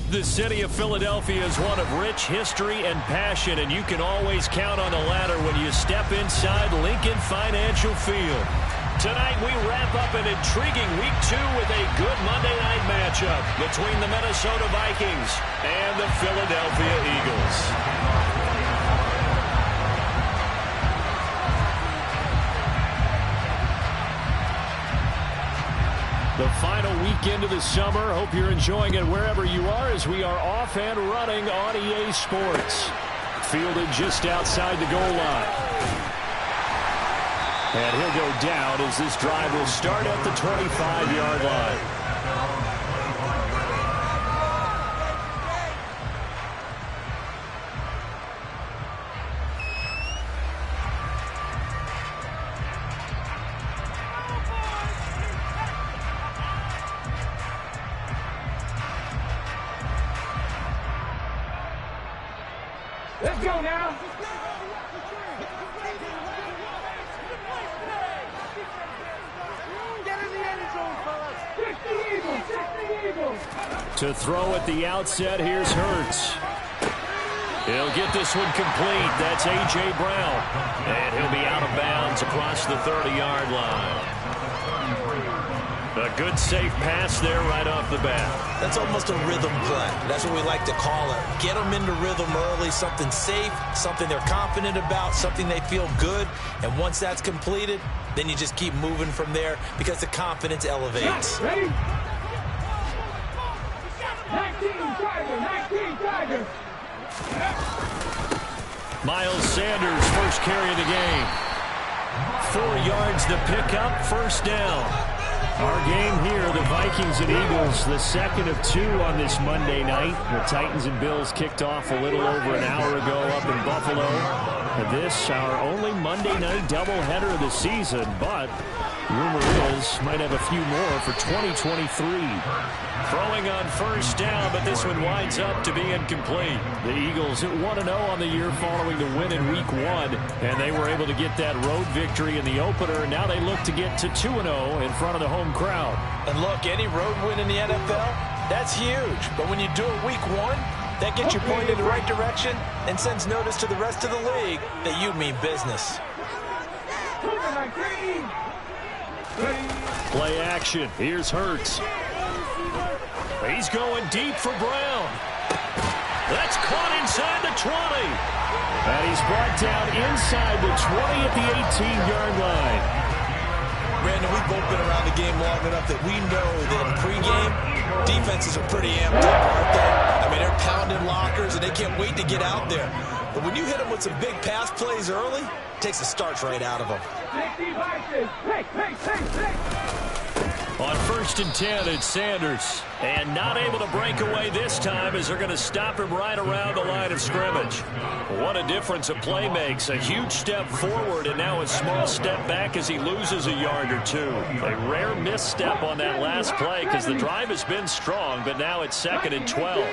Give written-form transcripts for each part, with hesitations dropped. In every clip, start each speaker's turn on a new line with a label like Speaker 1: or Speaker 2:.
Speaker 1: The city of Philadelphia is one of rich history and passion, and you can always count on the ladder when you step inside Lincoln Financial Field. Tonight we wrap up an intriguing Week 2 with a good Monday night matchup between the Minnesota Vikings and the Philadelphia Eagles. The final weekend of the summer. Hope you're enjoying it wherever you are as we are off and running on EA Sports. Fielded just outside the goal line. And he'll go down as this drive will start at the 25-yard line.
Speaker 2: Let's go now. Get in the end zone, fellas. Kick the Eagles. Kick the Eagles.
Speaker 1: To throw at the outset, here's Hurts. He'll get this one complete. That's A.J. Brown. And he'll be out of bounds across the 30-yard line. A good, safe pass there right off the bat.
Speaker 3: That's almost a rhythm play. That's what we like to call it. Get them into rhythm early, something safe, something they're confident about, something they feel good. And once that's completed, then you just keep moving from there because the confidence elevates.
Speaker 2: Ready? 19 Tiger.
Speaker 1: Miles Sanders, first carry of the game. 4 yards to pick up, first down. Our game here, the Vikings and Eagles, the second of 2 on this Monday night. The Titans and Bills kicked off a little over an hour ago up in Buffalo. And this, our only Monday night doubleheader of the season, but rumor is might have a few more for 2023. Throwing on first down, but this one winds up to be incomplete. The Eagles at 1-0 on the year following the win in Week 1, and they were able to get that road victory in the opener. Now they look to get to 2-0 in front of the home crowd.
Speaker 3: And look, any road win in the NFL, that's huge. But when you do it Week 1, that gets you pointed in the right direction and sends notice to the rest of the league that you mean business.
Speaker 1: Play action. Here's Hurts. He's going deep for Brown. That's caught inside the 20. And he's brought down inside the 20 at the 18-yard line.
Speaker 3: Brandon, we've both been around the game long enough that we know that in pregame, defenses are pretty amped up, aren't they? I mean, they're pounding lockers, and they can't wait to get out there. But when you hit them with some big pass plays early, it takes the starch right out of them.
Speaker 1: On 1st and 10, it's Sanders. And not able to break away this time as they're going to stop him right around the line of scrimmage. What a difference a play makes. A huge step forward and now a small step back as he loses a yard or two. A rare misstep on that last play because the drive has been strong, but now it's 2nd and 12.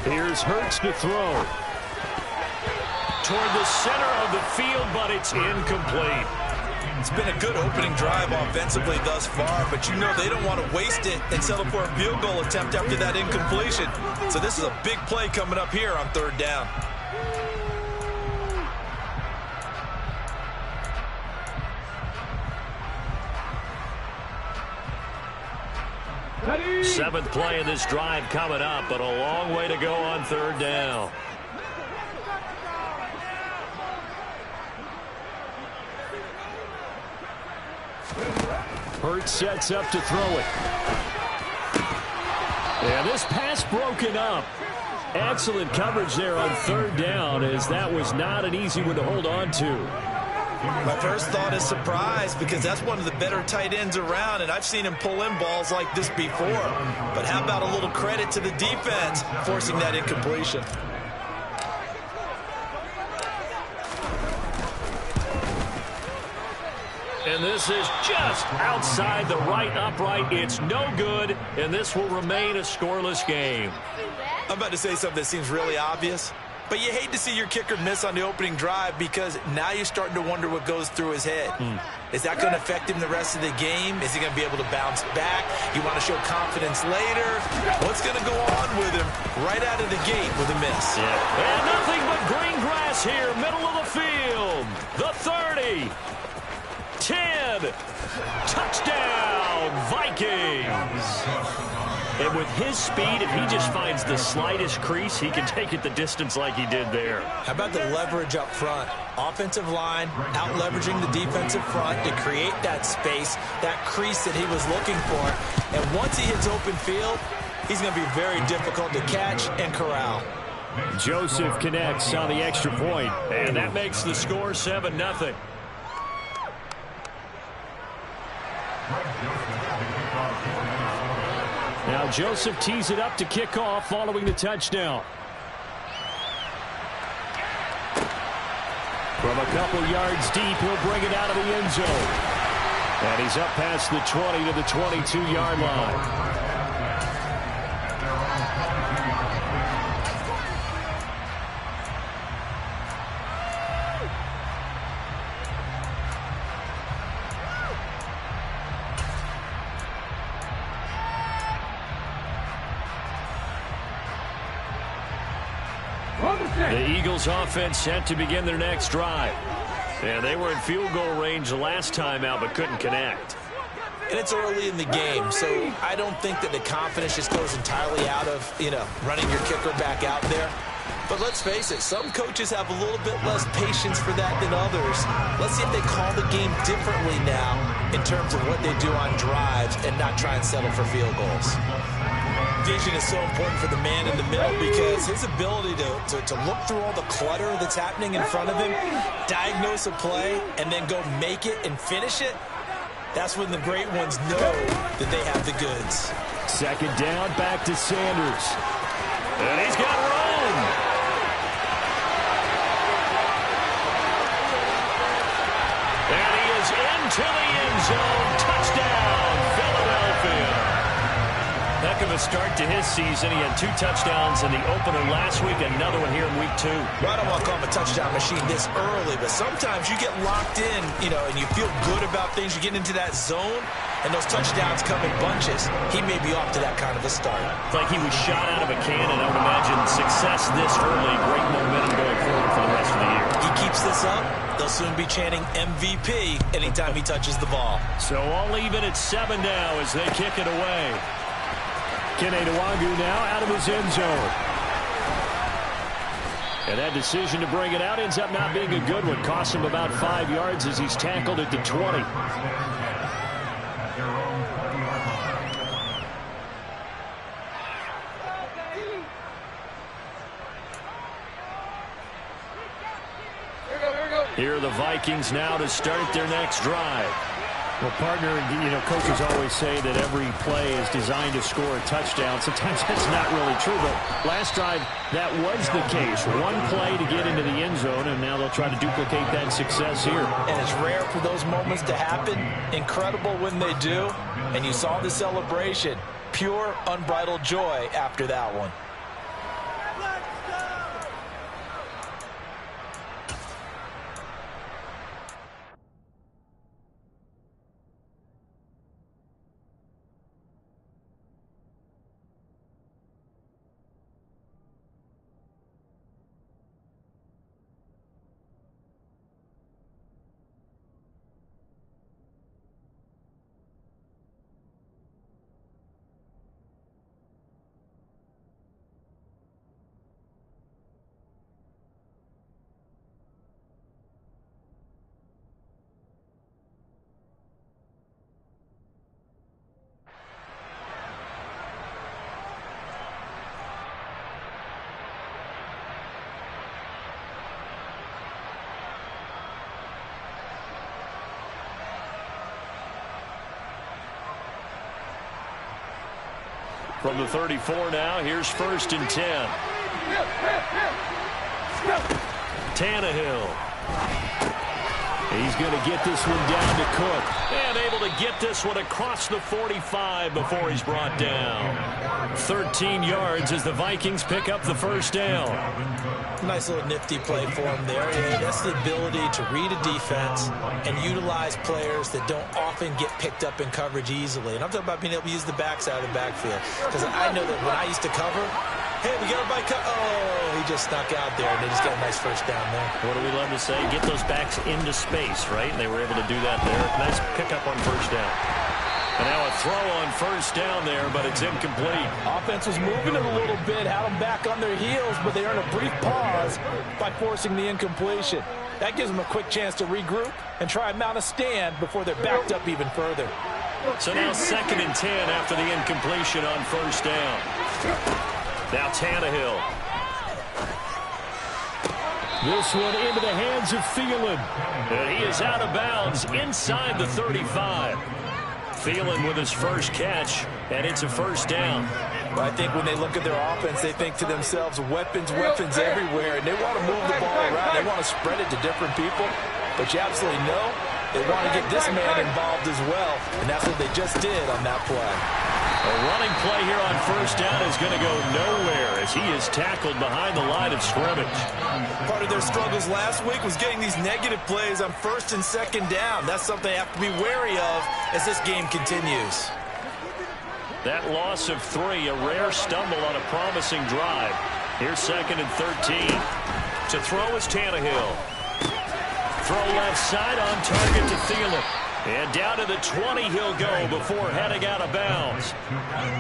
Speaker 1: Here's Hurts to throw. Toward the center of the field, but it's incomplete.
Speaker 3: It's been a good opening drive offensively thus far, but you know they don't want to waste it and settle for a field goal attempt after that incompletion. So this is a big play coming up here on 3rd down.
Speaker 2: Ready?
Speaker 1: 7th play of this drive coming up, but a long way to go on 3rd down. Hurts sets up to throw it. And this pass broken up. Excellent coverage there on 3rd down, as that was not an easy one to hold on to.
Speaker 3: My first thought is surprise, because that's one of the better tight ends around, and I've seen him pull in balls like this before. But how about a little credit to the defense forcing that incompletion?
Speaker 1: And this is just outside the right upright. It's no good, and this will remain a scoreless game.
Speaker 3: I'm about to say something that seems really obvious, but you hate to see your kicker miss on the opening drive because now you're starting to wonder what goes through his head. Is that going to affect him the rest of the game? Is he going to be able to bounce back? You want to show confidence later? What's going to go on with him right out of the gate with a miss?
Speaker 1: Yeah. And nothing but green grass here, middle of the field. The 30. 10. Touchdown, Vikings. And with his speed, if he just finds the slightest crease, he can take it the distance like he did there.
Speaker 3: How about the leverage up front? Offensive line out-leveraging the defensive front to create that space, that crease that he was looking for. And once he hits open field, he's going to be very difficult to catch and corral.
Speaker 1: Joseph connects on the extra point, and that makes the score 7-0. Now Joseph tees it up to kick off following the touchdown. From a couple yards deep, he'll bring it out of the end zone. And he's up past the 20 to the 22-yard line. The Eagles offense set to begin their next drive. And they were in field goal range the last time out but couldn't connect.
Speaker 3: And it's early in the game, so I don't think that the confidence just goes entirely out of, running your kicker back out there. But let's face it, some coaches have a little bit less patience for that than others. Let's see if they call the game differently now in terms of what they do on drives and not try and settle for field goals. Vision is so important for the man in the middle because his ability to look through all the clutter that's happening in front of him, diagnose a play, and then go make it and finish it, that's when the great ones know that they have the goods.
Speaker 1: Second down, back to Sanders. And he's got room. And he is into the end zone. Touchdown, Philadelphia. Heck of a start to his season. He had 2 touchdowns in the opener last week, another one here in week 2.
Speaker 3: Well, I don't want to call him a touchdown machine this early, but sometimes you get locked in, and you feel good about things. You get into that zone, and those touchdowns come in bunches. He may be off to that kind of a start.
Speaker 1: It's like he was shot out of a cannon. I would imagine success this early, great momentum going forward for the rest of the year.
Speaker 3: He keeps this up, they'll soon be chanting MVP anytime he touches the ball.
Speaker 1: So all even at 7 now as they kick it away. Kene Nwagu now out of his end zone. And that decision to bring it out ends up not being a good one. Cost him about 5 yards as he's tackled at the 20. Here are the Vikings now to start their next drive. Well, partner, coaches always say that every play is designed to score a touchdown. Sometimes that's not really true, but last drive, that was the case. One play to get into the end zone, and now they'll try to duplicate that success here.
Speaker 3: And it's rare for those moments to happen. Incredible when they do. And you saw the celebration. Pure, unbridled joy after that one.
Speaker 1: From the 34 now, here's 1st and 10. Tannehill. He's going to get this one down to Cook. And able to get this one across the 45 before he's brought down. 13 yards as the Vikings pick up the first down.
Speaker 3: Nice little nifty play for him there. Yeah, that's the ability to read a defense and utilize players that don't often get picked up in coverage easily. And I'm talking about being able to use the backside of the backfield. Because I know that when I used to cover, hey, we got a bike cut. Oh, he just snuck out there, and they just got a nice first down there.
Speaker 1: What do we love to say? Get those backs into space, right? And they were able to do that there. Nice pickup on first down. And now a throw on first down there, but it's incomplete.
Speaker 4: Offense was moving it a little bit, had them back on their heels, but they earned a brief pause by forcing the incompletion. That gives them a quick chance to regroup and try and mount a stand before they're backed up even further.
Speaker 1: So now 2nd and 10 after the incompletion on first down. Now Tannehill. This one into the hands of Thielen. And he is out of bounds inside the 35. Thielen with his first catch, and it's a first down.
Speaker 4: Well, I think when they look at their offense, they think to themselves, weapons, weapons everywhere, and they want to move the ball around. They want to spread it to different people, but you absolutely know they want to get this man involved as well, and that's what they just did on that play.
Speaker 1: A running play here on first down is going to go nowhere as he is tackled behind the line of scrimmage.
Speaker 3: Part of their struggles last week was getting these negative plays on 1st and 2nd down. That's something they have to be wary of as this game continues.
Speaker 1: That loss of 3, a rare stumble on a promising drive. Here's 2nd and 13. To throw is Tannehill. Throw left side on target to Thielen. And down to the 20 he'll go before heading out of bounds.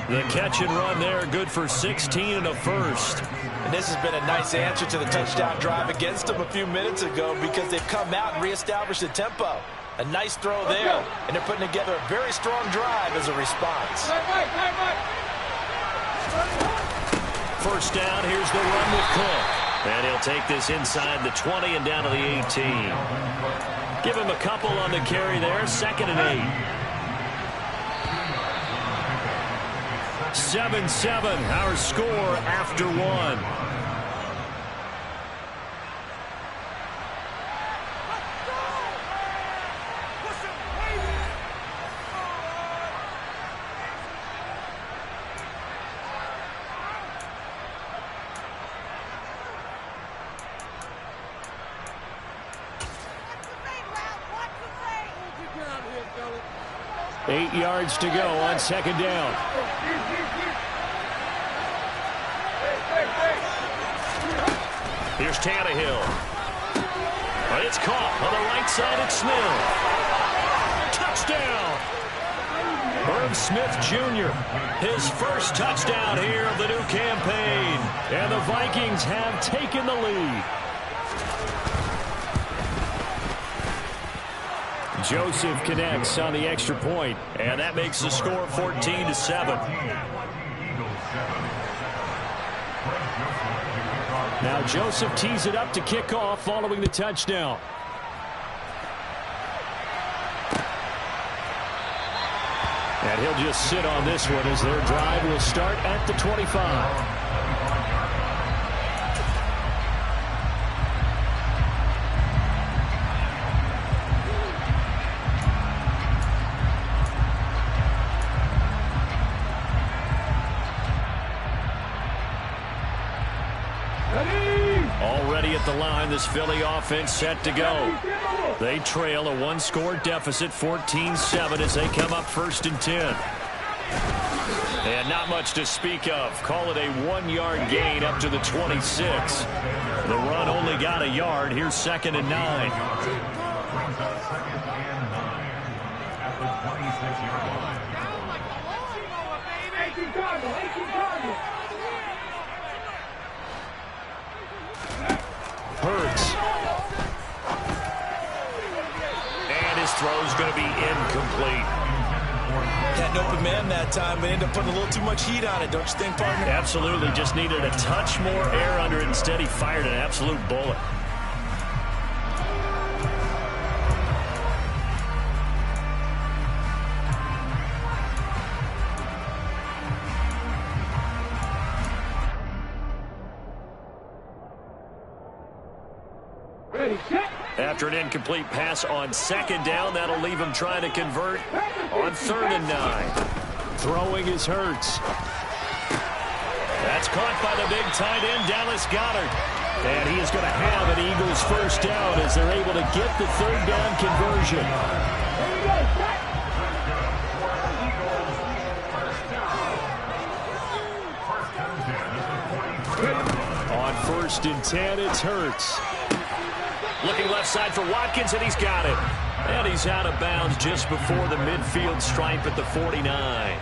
Speaker 1: The catch and run there, good for 16 and a first.
Speaker 4: And this has been a nice answer to the touchdown drive against them a few minutes ago because they've come out and reestablished the tempo. A nice throw there, and they're putting together a very strong drive as a response.
Speaker 1: First down, here's the run with Cook. And he'll take this inside the 20 and down to the 18. Give him a couple on the carry there, 2nd and 8. 7-7, our score after 1. Eight yards to go on 2nd down. Here's Tannehill. But it's caught on the right side. It's Smith. Touchdown. Herb Smith Jr. His first touchdown here of the new campaign. And the Vikings have taken the lead. Joseph connects on the extra point, and that makes the score 14-7. Now Joseph tees it up to kick off following the touchdown. And he'll just sit on this one as their drive will start at the 25. Already at the line, this Philly offense set to go. They trail a 1-score deficit, 14-7, as they come up 1st and 10. And not much to speak of. Call it a 1-yard gain up to the 26. The run only got a yard. Here's 2nd and 9. Hurts. And his throw's going to be incomplete.
Speaker 3: Had an open man that time, but ended up putting a little too much heat on it, don't you think, partner?
Speaker 1: Absolutely. Just needed a touch more air under it. Instead, he fired an absolute bullet.
Speaker 2: Ready, set.
Speaker 1: After an incomplete pass on second down, that'll leave him trying to convert on 3rd and 9. Throwing is Hurts. That's caught by the big tight end, Dallas Goedert. And he is going to have an Eagles first down as they're able to get the 3rd down conversion. On 1st and 10, it's Hurts. Looking left side for Watkins, and he's got it. And he's out of bounds just before the midfield stripe at the 49.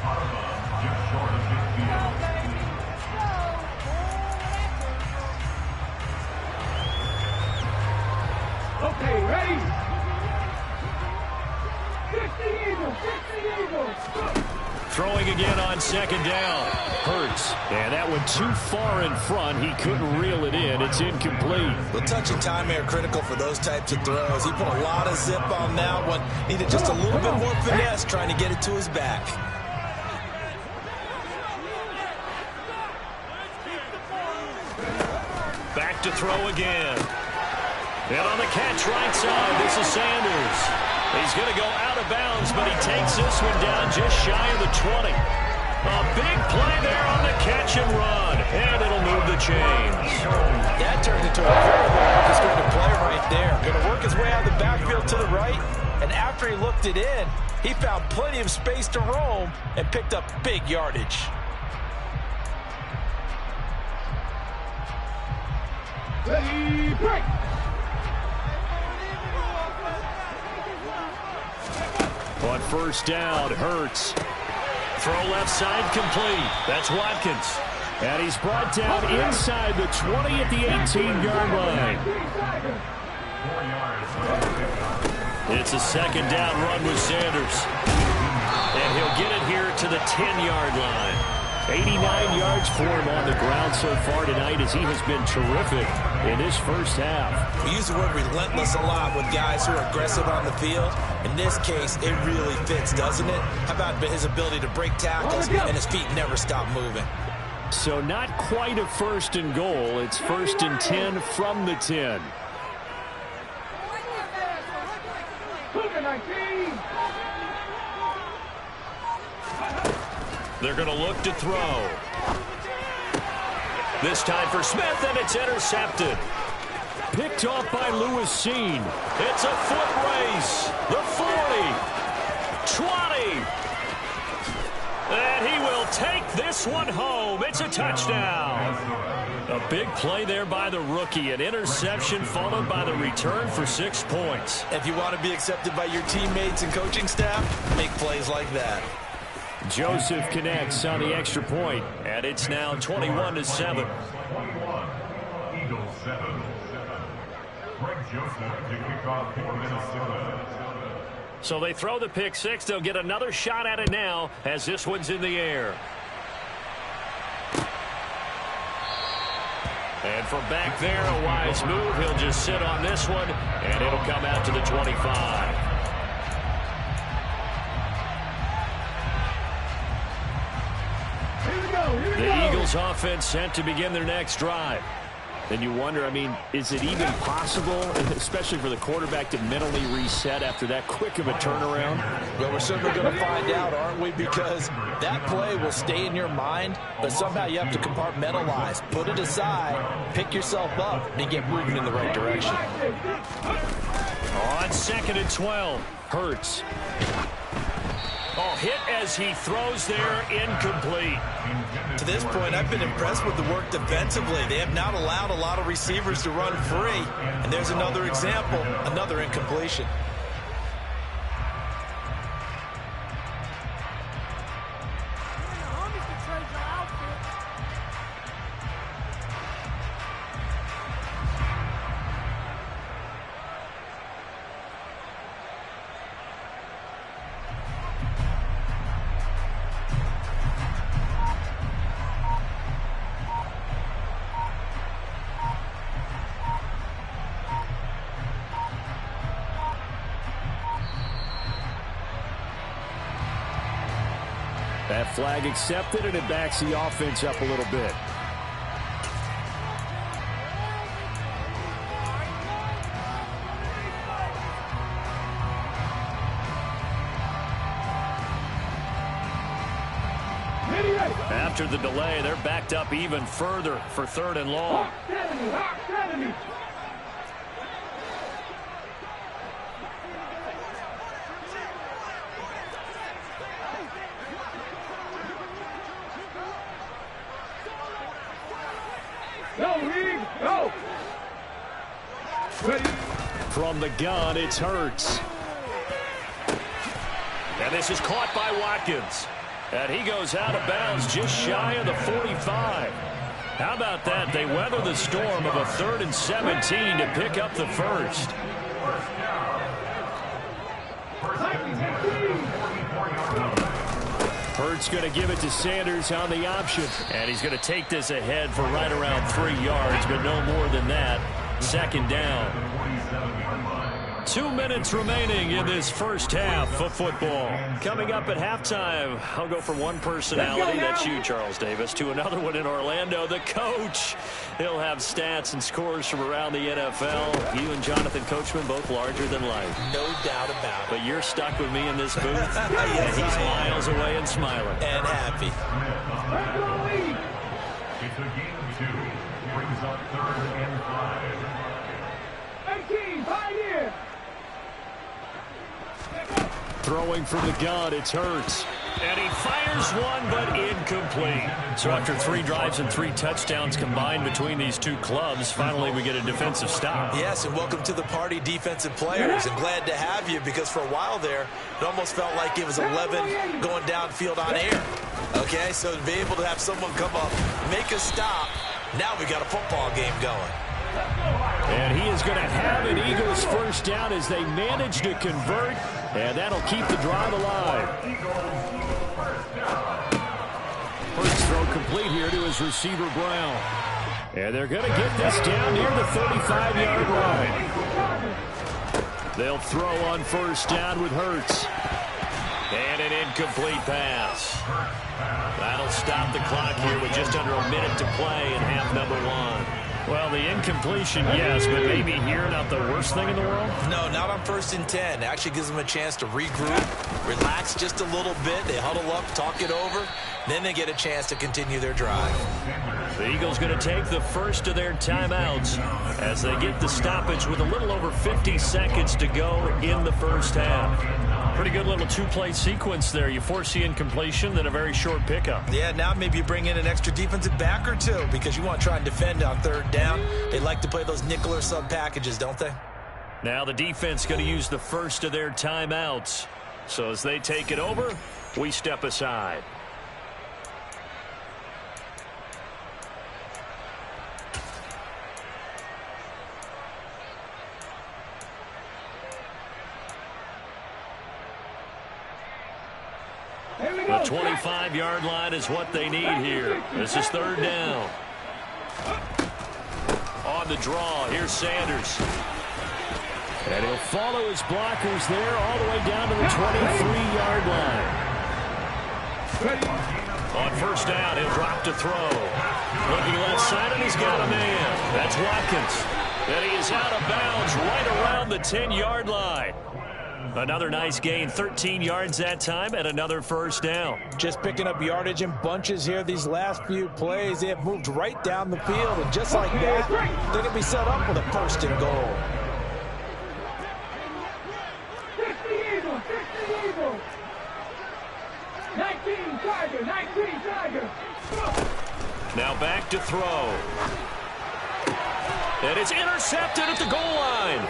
Speaker 2: Okay, ready? 50 Eagles, 50 Eagles.
Speaker 1: Throwing again on 2nd down. Hurts. And that one too far in front. He couldn't reel it in. It's incomplete.
Speaker 3: The touch and time are critical for those types of throws. He put a lot of zip on that one. Needed just a little bit more finesse trying to get it to his back.
Speaker 1: Back to throw again. And on the catch right side, this is Sanders. He's going to go out of bounds, but he takes this one down just shy of the 20. A big play there on the catch and run, and it'll move the chains.
Speaker 4: That turned into a very well orchestrated play right there. Going to work his way out of the backfield to the right, and after he looked it in, he found plenty of space to roam and picked up big yardage.
Speaker 2: Ready, break.
Speaker 1: On 1st down, Hurts. Throw left side complete. That's Watkins. And he's brought down inside the 20 at the 18-yard line. It's a 2nd down run with Sanders. And he'll get it here to the 10-yard line. 89 yards for him on the ground so far tonight as he has been terrific in this first half.
Speaker 3: We use the word relentless a lot with guys who are aggressive on the field. In this case, it really fits, doesn't it? How about his ability to break tackles and his feet never stop moving?
Speaker 1: So not quite a 1st and goal. It's 1st and 10 from the 10. They're going to look to throw. This time for Smith, and it's intercepted. Picked off by Lewis Seen. It's a foot race. The 40. 20. And he will take this one home. It's a touchdown. A big play there by the rookie. An interception followed by the return for 6 points.
Speaker 3: If you want to be accepted by your teammates and coaching staff, make plays like that.
Speaker 1: Joseph connects on the extra point, and it's now 21-7.
Speaker 5: Eagles 7. Greg Joseph to kick off for Minnesota.
Speaker 1: So they throw the pick six. They'll get another shot at it now as this one's in the air. And from back there, a wise move. He'll just sit on this one, and it'll come out to the 25. The Eagles offense set to begin their next drive. Then you wonder, I mean, is it even possible, especially for the quarterback, to mentally reset after that quick of a turnaround?
Speaker 4: Well, we're certainly going to find out, aren't we? Because that play will stay in your mind, but somehow you have to compartmentalize. Put it aside, pick yourself up, and get moving in the right direction.
Speaker 1: On 2nd and 12, Hurts. Oh, hit as he throws there, incomplete.
Speaker 3: To this point, I've been impressed with the work defensively. They have not allowed a lot of receivers to run free. And there's another example, another incompletion.
Speaker 1: That flag accepted, and it backs the offense up a little bit. After the delay, they're backed up even further for 3rd and long.
Speaker 2: Go! Ready.
Speaker 1: From the gun, it's Hurts. And this is caught by Watkins. And he goes out of bounds just shy of the 45. How about that? They weather the storm of a 3rd and 17 to pick up the first. Hurts going to give it to Sanders on the option. And he's going to take this ahead for right around 3 yards, but no more than that. 2nd down. 2 minutes remaining in this first half of football. Coming up at halftime, I'll go from one personality, that's you, Charles Davis, to another one in Orlando, the coach. He'll have stats and scores from around the NFL. You and Jonathan Coachman, both larger than life.
Speaker 3: No doubt about it.
Speaker 1: But you're stuck with me in this booth. Yes, and he's miles away and smiling.
Speaker 3: And happy.
Speaker 5: It's a game of 2. Brings up 3rd and 5.
Speaker 2: 18, pioneer.
Speaker 1: Throwing from the gun, it's Hurts. And he fires one, but incomplete. So after 3 drives and 3 touchdowns combined between these two clubs, finally we get a defensive stop.
Speaker 3: Yes, and welcome to the party, defensive players. And glad to have you, because for a while there, it almost felt like it was 11 going downfield on air. Okay, so to be able to have someone come up, make a stop, now we got a football game going.
Speaker 1: And he is going to have an Eagles first down as they manage to convert, and that'll keep the drive alive. First throw complete here to his receiver, Brown. And they're going to get this down near the 35-yard line. They'll throw on first down with Hurts. And an incomplete pass. That'll stop the clock here with just under a minute to play in half number 1. Well, the incompletion, yes, but maybe here not the worst thing in the world?
Speaker 3: No, not on 1st and 10. It actually gives them a chance to regroup, relax just a little bit. They huddle up, talk it over. Then they get a chance to continue their drive.
Speaker 1: The Eagles going to take the first of their timeouts as they get the stoppage with a little over 50 seconds to go in the first half. Pretty good little 2-play sequence there. You force the incompletion, then a very short pickup.
Speaker 3: Yeah, now maybe you bring in an extra defensive back or two because you want to try and defend on 3rd down. They like to play those nickel or sub packages, don't they?
Speaker 1: Now the defense going to use the first of their timeouts. So as they take it over, we step aside. The 25-yard line is what they need here. This is 3rd down. On the draw, here's Sanders. And he'll follow his blockers there all the way down to the 23-yard line. On first down, he'll drop to throw. Looking left side, and he's got a man. That's Watkins. And he is out of bounds right around the 10-yard line. Another nice gain, 13 yards that time, and another first down.
Speaker 4: Just picking up yardage in bunches here these last few plays. They have moved right down the field, and just like that, they're going to be set up with a 1st and goal.
Speaker 2: 19 Tiger.
Speaker 1: Now back to throw. And it's intercepted at the goal line.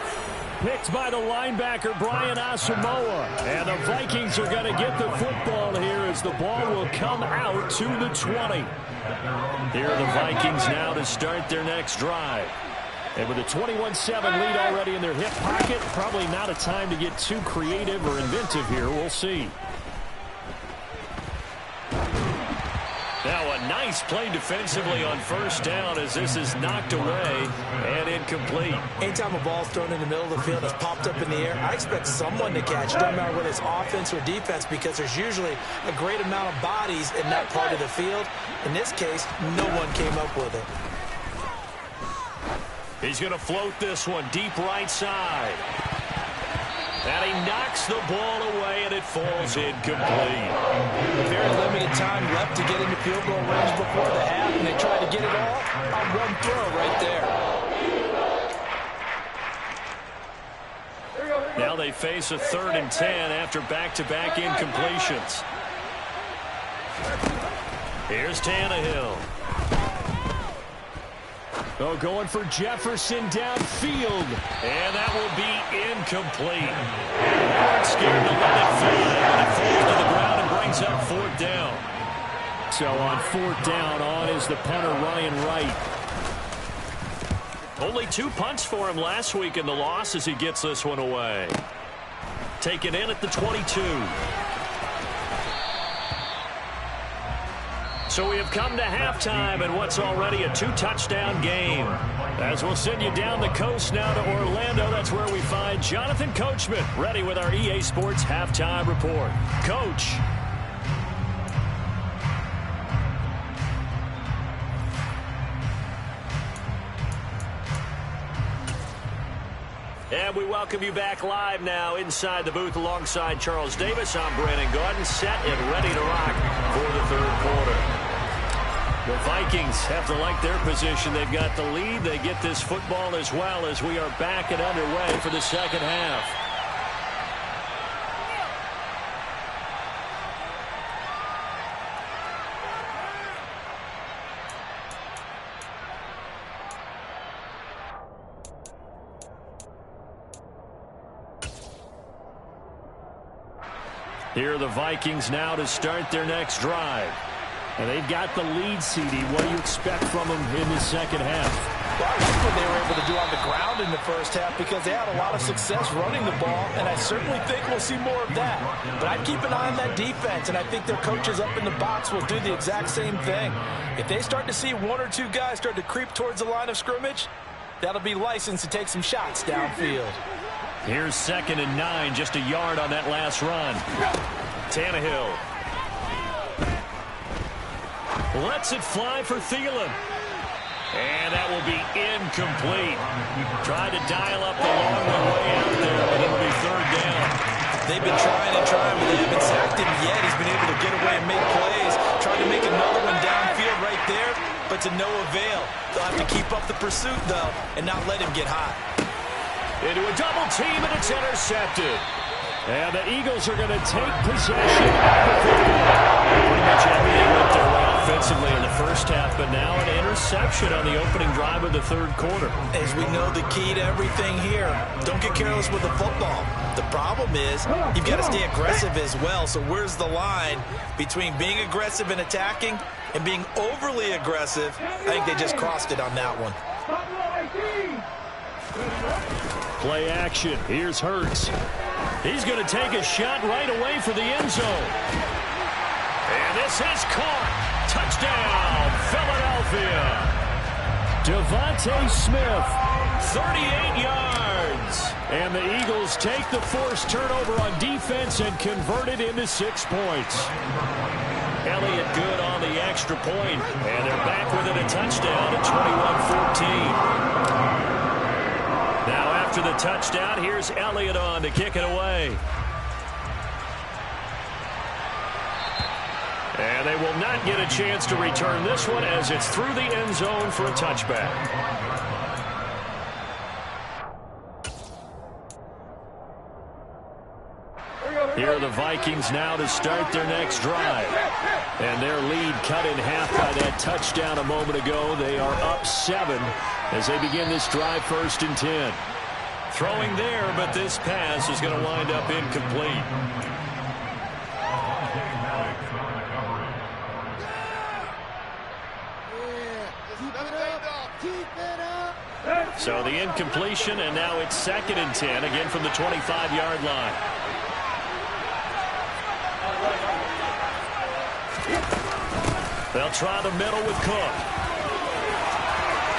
Speaker 1: Picked by the linebacker, Brian Asamoah. And the Vikings are going to get the football here as the ball will come out to the 20. Here are the Vikings now to start their next drive. And with a 21-7 lead already in their hip pocket, probably not a time to get too creative or inventive here. We'll see. Now a nice play defensively on first down as this is knocked away and incomplete.
Speaker 3: Anytime a ball's thrown in the middle of the field that's popped up in the air, I expect someone to catch it. Doesn't matter whether it's offense or defense, because there's usually a great amount of bodies in that part of the field. In this case, no one came up with it.
Speaker 1: He's going to float this one deep right side. And he knocks the ball away, and it falls incomplete.
Speaker 4: Very limited time left to get into field goal range before the half, and they tried to get it all on one throw right there.
Speaker 1: Now they face a 3rd and 10 after back-to-back incompletions. Here's Tannehill. Oh, going for Jefferson downfield. And that will be incomplete. They weren't scared to let it fly, but it falls to the ground and brings up 4th down. So on 4th down, on is the punter, Ryan Wright. Only 2 punts for him last week in the loss as he gets this one away. Taken in at the 22. So we have come to halftime in what's already a 2-touchdown game. As we'll send you down the coast now to Orlando, that's where we find Jonathan Coachman, ready with our EA Sports Halftime Report. Coach. And we welcome you back live now inside the booth alongside Charles Davis. I'm Brandon Gordon, set and ready to rock for the 3rd quarter. The Vikings have to like their position. They've got the lead. They get this football as well as we are back and underway for the 2nd half. Here are the Vikings now to start their next drive. And they've got the lead, CD. What do you expect from them in the 2nd half?
Speaker 4: Well, I like what they were able to do on the ground in the 1st half because they had a lot of success running the ball, and I certainly think we'll see more of that. But I'd keep an eye on that defense, and I think their coaches up in the box will do the exact same thing. If they start to see 1 or 2 guys start to creep towards the line of scrimmage, that'll be licensed to take some shots downfield.
Speaker 1: Here's 2nd and 9, just a yard on that last run. Tannehill lets it fly for Thielen. And that will be incomplete. Tried to dial up the long way out there, but it'll be 3rd down.
Speaker 3: They've been trying and trying, but they haven't sacked him yet. He's been able to get away and make plays. Tried to make another one downfield right there, but to no avail. They'll have to keep up the pursuit, though, and not let him get hot.
Speaker 1: Into a double team, and it's intercepted. And the Eagles are going to take possession of the football. Pretty much everything went their way offensively in the 1st half, but now an interception on the opening drive of the 3rd quarter.
Speaker 3: As we know, the key to everything here, don't get careless with the football. The problem is you've got to stay aggressive as well. So where's the line between being aggressive and attacking and being overly aggressive? I think they just crossed it on that one.
Speaker 1: Play action. Here's Hurts. He's going to take a shot right away for the end zone. And this is caught. Touchdown, Philadelphia. Devontae Smith, 38 yards. And the Eagles take the forced turnover on defense and convert it into 6 points. Elliott good on the extra point, and they're back within a touchdown at 21-14. Now after the touchdown, here's Elliott on to kick it away. And they will not get a chance to return this one as it's through the end zone for a touchback. Here are the Vikings now to start their next drive. And their lead cut in half by that touchdown a moment ago. They are up 7 as they begin this drive 1st and 10. Throwing there, but this pass is going to wind up incomplete. So the incompletion, and now it's 2nd and 10, again from the 25-yard line. They'll try the middle with Cook.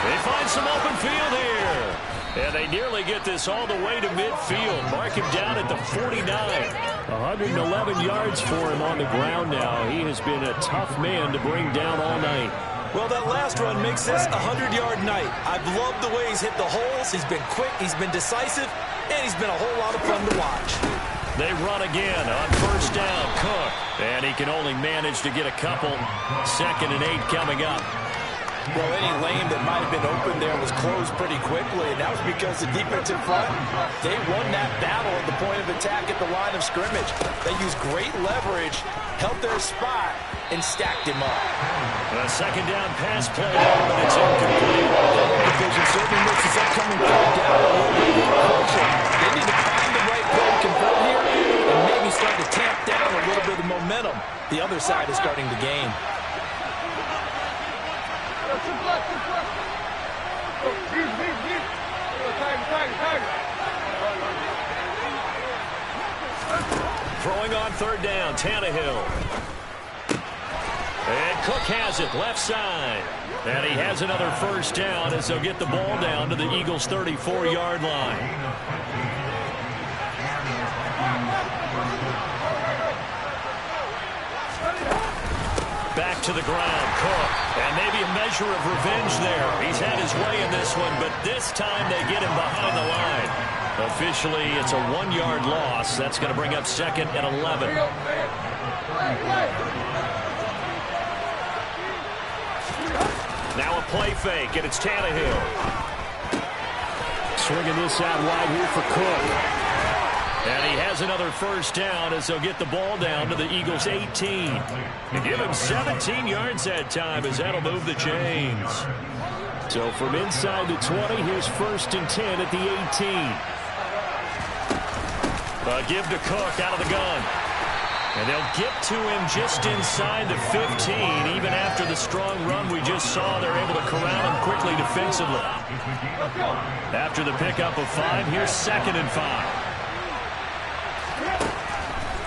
Speaker 1: They find some open field here. And they nearly get this all the way to midfield. Mark him down at the 49. 111 yards for him on the ground now. He has been a tough man to bring down all night.
Speaker 4: Well, that last run makes this a 100-yard night. I've loved the way he's hit the holes. He's been quick, he's been decisive, and he's been a whole lot of fun to watch.
Speaker 1: They run again on first down. Cook. And he can only manage to get a couple. 2nd and 8 coming up.
Speaker 4: Well, any lane that might have been open there was closed pretty quickly, and that was because the defensive front, they won that battle at the point of attack at the line of scrimmage. They used great leverage, held their spot, and stacked him up.
Speaker 1: A 2nd down pass play, but it's incomplete.
Speaker 4: The division certainly makes this upcoming third down a little bit more crucial. They need to find the right play to convert here and maybe start to tamp down a little bit of momentum. The other side is starting to gain.
Speaker 1: Throwing on 3rd down, Tannehill. And Cook has it, left side. And he has another first down as they'll get the ball down to the Eagles' 34-yard line. Back to the ground, Cook. And maybe a measure of revenge there. He's had his way in this one, but this time they get him behind the line. Officially, it's a 1-yard loss. That's going to bring up 2nd and 11. Now a play fake, and it's Tannehill. Swinging this out wide here for Cook. And he has another first down as they'll get the ball down to the Eagles' 18. And give him 17 yards that time as that'll move the chains. So from inside the 20, here's 1st and 10 at the 18. Give to Cook out of the gun. And they'll get to him just inside the 15. Even after the strong run we just saw, they're able to corral him quickly defensively. After the pickup of 5, here's 2nd and 5.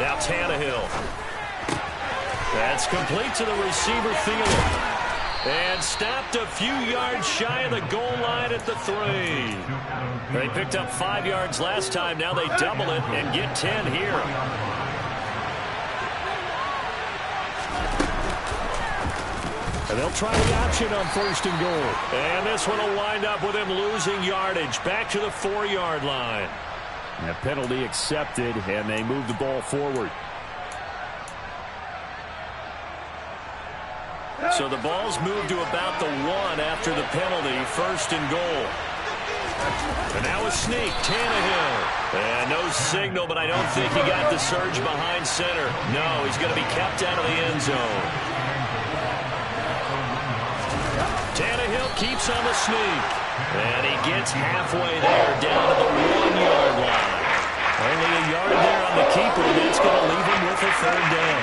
Speaker 1: Now Tannehill. That's complete to the receiver Thielen. And stopped a few yards shy of the goal line at the 3. They picked up 5 yards last time. Now they double it and get 10 here. And they'll try the option on 1st and goal. And this one will wind up with him losing yardage. Back to the 4-yard line. And a penalty accepted, and they move the ball forward. So the ball's moved to about the 1 after the penalty. 1st and goal. And now a sneak, Tannehill. And no signal, but I don't think he got the surge behind center. No, he's going to be kept out of the end zone. Tannehill keeps on the sneak. And he gets halfway there, down to the 1-yard line. Only a yard there on the keeper, and that's going to leave him with a 3rd down.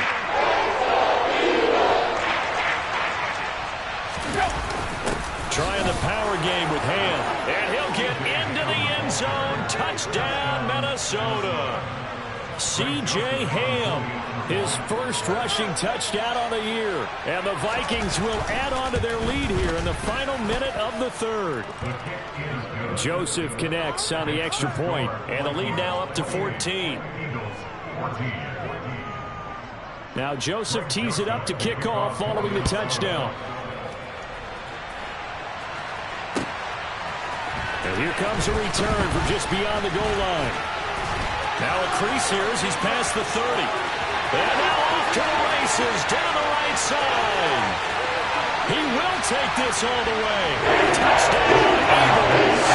Speaker 1: Trying the power game with Ham. And he'll get into the end zone. Touchdown, Minnesota. C.J. Ham, his first rushing touchdown on the year. And the Vikings will add on to their lead here in the final minute of the 3rd. Joseph connects on the extra point, and the lead now up to 14. Now Joseph tees it up to kick off following the touchdown. And here comes a return from just beyond the goal line. Now a crease here as he's past the 30. And now off to the races down the right side. He will take this all the way. Touchdown, Eagles.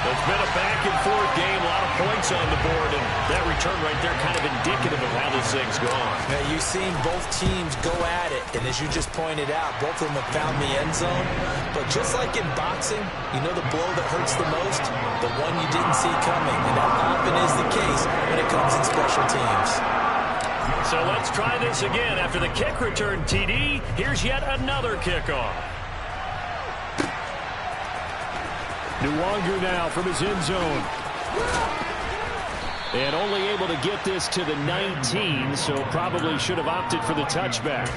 Speaker 1: It's been a back-and-forth game, a lot of points on the board, and that return right there kind of indicative of how this thing's gone.
Speaker 4: Now, you've seen both teams go at it, and as you just pointed out, both of them have found the end zone. But just like in boxing, you know the blow that hurts the most? The one you didn't see coming, and that often is the case when it comes in special teams.
Speaker 1: So let's try this again. After the kick return, TD, here's yet another kickoff. Nwangu now from his end zone. And only able to get this to the 19, so probably should have opted for the touchback.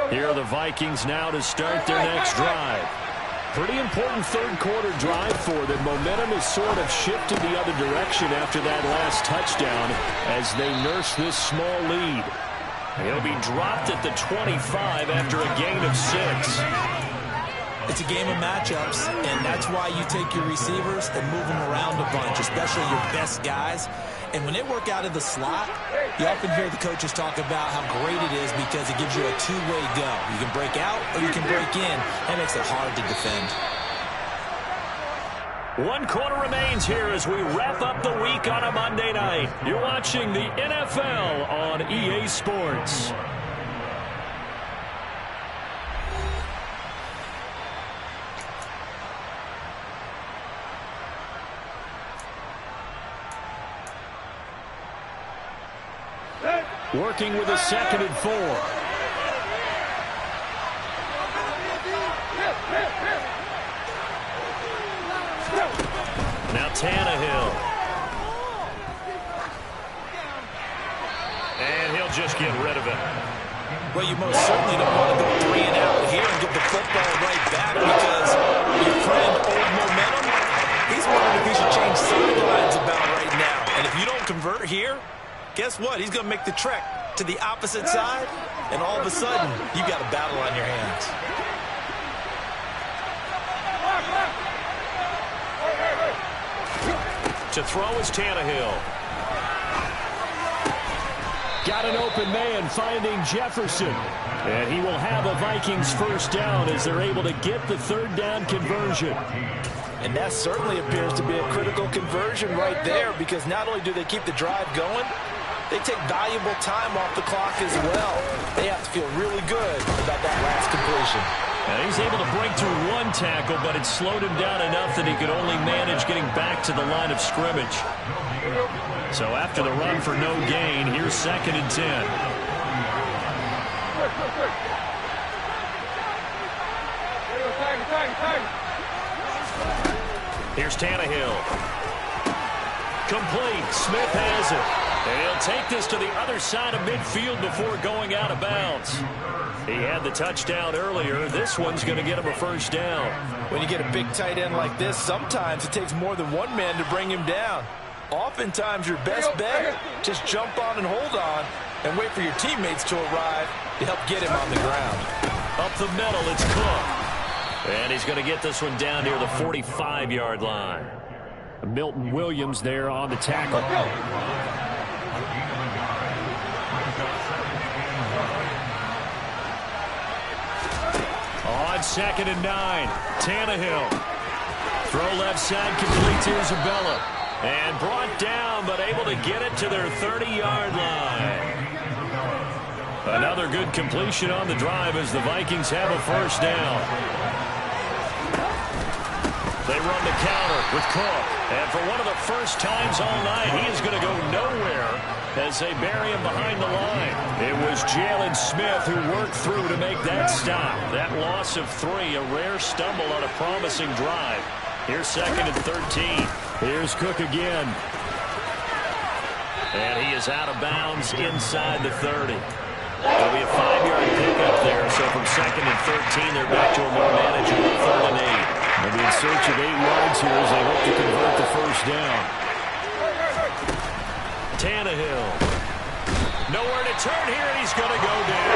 Speaker 1: Here are the Vikings now to start their next drive. Pretty important third quarter drive for them. Momentum has sort of shifted the other direction after that last touchdown as they nurse this small lead. He'll be dropped at the 25 after a gain of 6.
Speaker 3: It's a game of matchups, and that's why you take your receivers and move them around a bunch, especially your best guys. And when they work out of the slot, you often hear the coaches talk about how great it is because it gives you a two-way go. You can break out or you can break in. That makes it hard to defend.
Speaker 1: 1 quarter remains here as we wrap up the week on a Monday night. You're watching the NFL on EA Sports. Working with a 2nd and 4. Now Tannehill. And he'll just get rid of it.
Speaker 3: Well, you most certainly don't want to go 3 and out here and get the football right back because your friend, old momentum, he's wondering if he should change sidelines about right now. And if you don't convert here, guess what? He's going to make the trek to the opposite side, and all of a sudden, you've got a battle on your hands.
Speaker 1: To throw is Tannehill. Got an open man finding Jefferson. And he will have a Vikings first down as they're able to get the 3rd down conversion.
Speaker 3: And that certainly appears to be a critical conversion right there because not only do they keep the drive going, they take valuable time off the clock as well. They have to feel really good about that last completion.
Speaker 1: And he's able to break through 1 tackle, but it slowed him down enough that he could only manage getting back to the line of scrimmage. So after the run for no gain, here's 2nd and 10. Here's Tannehill. Complete. Smith has it. And he'll take this to the other side of midfield before going out of bounds. He had the touchdown earlier. This one's going to get him a first down.
Speaker 3: When you get a big tight end like this, sometimes it takes more than one man to bring him down. Oftentimes, your best bet, just jump on and hold on and wait for your teammates to arrive to help get him on the ground.
Speaker 1: Up the middle, it's Cook. And he's going to get this one down near the 45-yard line. Milton Williams there on the tackle. On 2nd and 9, Tannehill. Throw left side, complete to Isabella. And brought down, but able to get it to their 30-yard line. Another good completion on the drive as the Vikings have a first down. They run the counter with Cook. And for one of the first times all night, he is going to go nowhere as they bury him behind the line. It was Jalen Smith who worked through to make that stop. That loss of 3, a rare stumble on a promising drive. Here's 2nd and 13. Here's Cook again. And he is out of bounds inside the 30. There'll be a 5-yard pickup there. So from 2nd and 13, they're back to a more manageable 3rd and 8. They'll be in search of 8 yards here as they hope to convert the first down. Tannehill. Nowhere to turn here, and he's going to go down.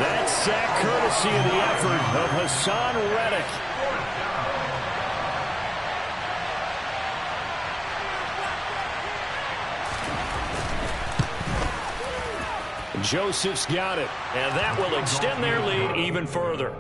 Speaker 1: That sack courtesy of the effort of Hassan Reddick. Joseph's got it, and that will extend their lead even further.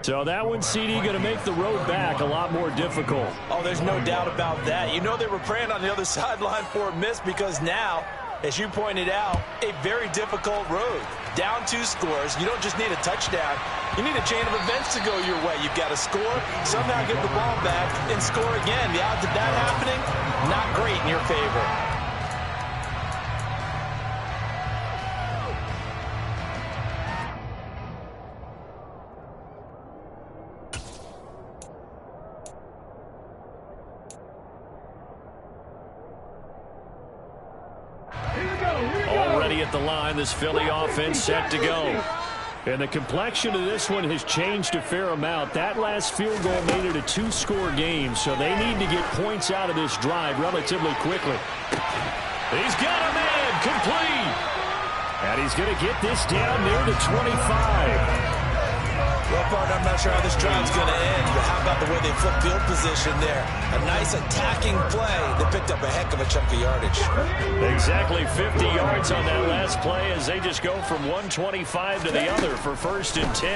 Speaker 1: So that one, CD, going to make the road back a lot more difficult.
Speaker 3: Oh, there's no doubt about that. You know they were praying on the other sideline for a miss because now, as you pointed out, a very difficult road. Down 2 scores. You don't just need a touchdown. You need a chain of events to go your way. You've got to score, somehow get the ball back, and score again. The odds of that happening, not great in your favor.
Speaker 1: Already at the line, this Philly offense set to go. And the complexion of this one has changed a fair amount. That last field goal made it a two-score game, so they need to get points out of this drive relatively quickly. He's got a man, complete. And he's going to get this down near the 25.
Speaker 3: Well, partner, I'm not sure how this drive's going to end, but how about the way they flipped field position there? A nice attacking play. They picked up a heck of a chunk of yardage.
Speaker 1: Exactly 50 yards on that last play as they just go from 125 to the other for 1st and 10.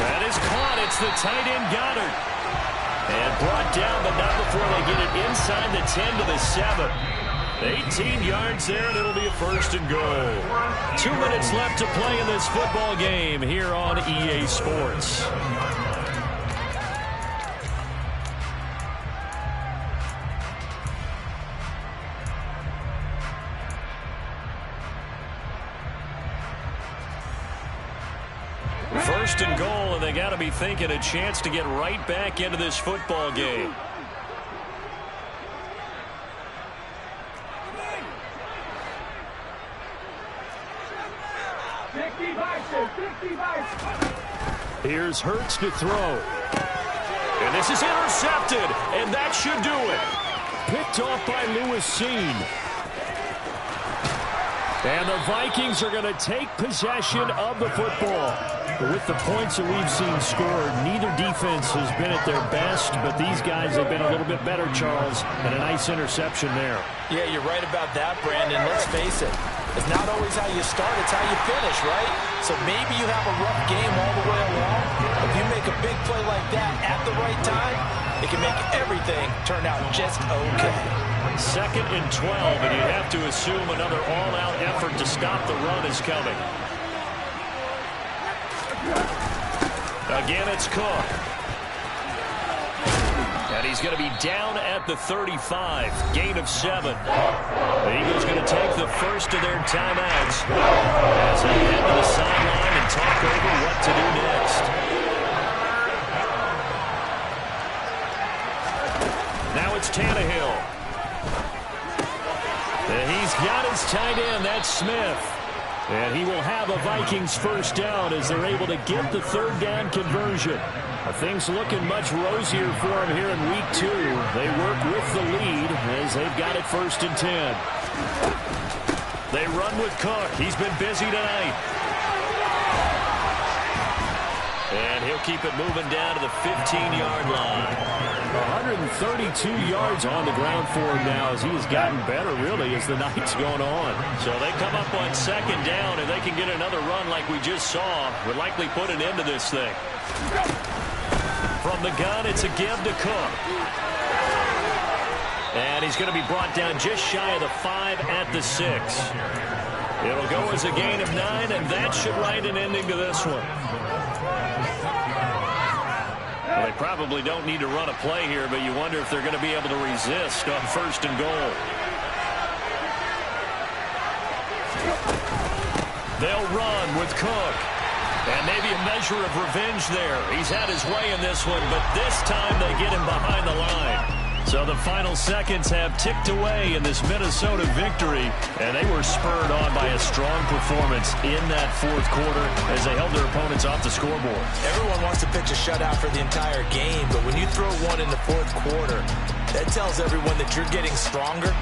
Speaker 1: That is caught. It's the tight end Goddard. And brought down, but not before they get it inside the 10 to the 7. 18 yards there, and it'll be a 1st and goal. 2 minutes left to play in this football game here on EA Sports. First and goal, and they got to be thinking a chance to get right back into this football game. Here's Hurts to throw. And this is intercepted, and that should do it. Picked off by Lewis Seen. And the Vikings are going to take possession of the football. With the points that we've seen scored, neither defense has been at their best, but these guys have been a little bit better, Charles, and a nice interception there.
Speaker 4: Yeah, you're right about that, Brandon. Let's face it. It's not always how you start, it's how you finish, right? So maybe you have a rough game all the way along. If you make a big play like that at the right time, it can make everything turn out just okay.
Speaker 1: 2nd and 12, and you have to assume another all-out effort to stop the run is coming. Again, it's Cook. And he's going to be down at the 35. Gain of 7. The Eagles going to take the first of their timeouts as they head to the sideline and talk over what to do next. Now it's Tannehill. And he's got his tight end. That's Smith. And he will have a Vikings first down as they're able to get the 3rd down conversion. Things looking much rosier for him here in week 2. They work with the lead as they've got it 1st and 10. They run with Cook. He's been busy tonight. And he'll keep it moving down to the 15-yard line. 132 yards on the ground for him now as he has gotten better, really, as the night's going on. So they come up on 2nd down, and they can get another run like we just saw. Would likely put an end to this thing. From the gun, it's a give to Cook. And he's going to be brought down just shy of the 5 at the 6. It'll go as a gain of 9, and that should write an ending to this one. Well, they probably don't need to run a play here, but you wonder if they're going to be able to resist on 1st and goal. They'll run with Cook. And maybe a measure of revenge there. He's had his way in this one, but this time they get him behind the line. So the final seconds have ticked away in this Minnesota victory, and they were spurred on by a strong performance in that 4th quarter as they held their opponents off the scoreboard.
Speaker 3: Everyone wants to pitch a shutout for the entire game, but when you throw one in the 4th quarter, that tells everyone that you're getting stronger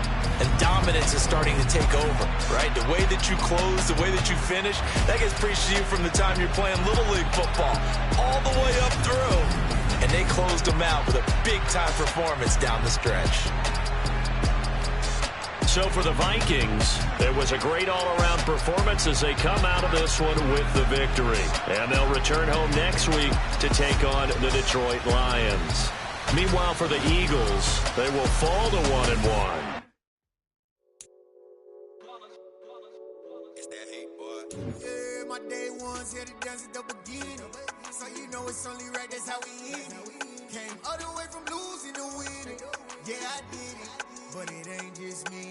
Speaker 3: and dominance is starting to take over, right? The way that you close, the way that you finish, that gets preached to you from the time you're playing Little League football all the way up through. And they closed them out with a big-time performance down the stretch.
Speaker 1: So for the Vikings, there was a great all-around performance as they come out of this one with the victory. And they'll return home next week to take on the Detroit Lions. Meanwhile, for the Eagles, they will fall to 1-1.
Speaker 6: It's that hate, boy. Yeah, my day ones here to dance at the beginning. So you know it's only right, that's how we end it. Came all the way from losing to winning. Yeah, I did it, but it ain't just me.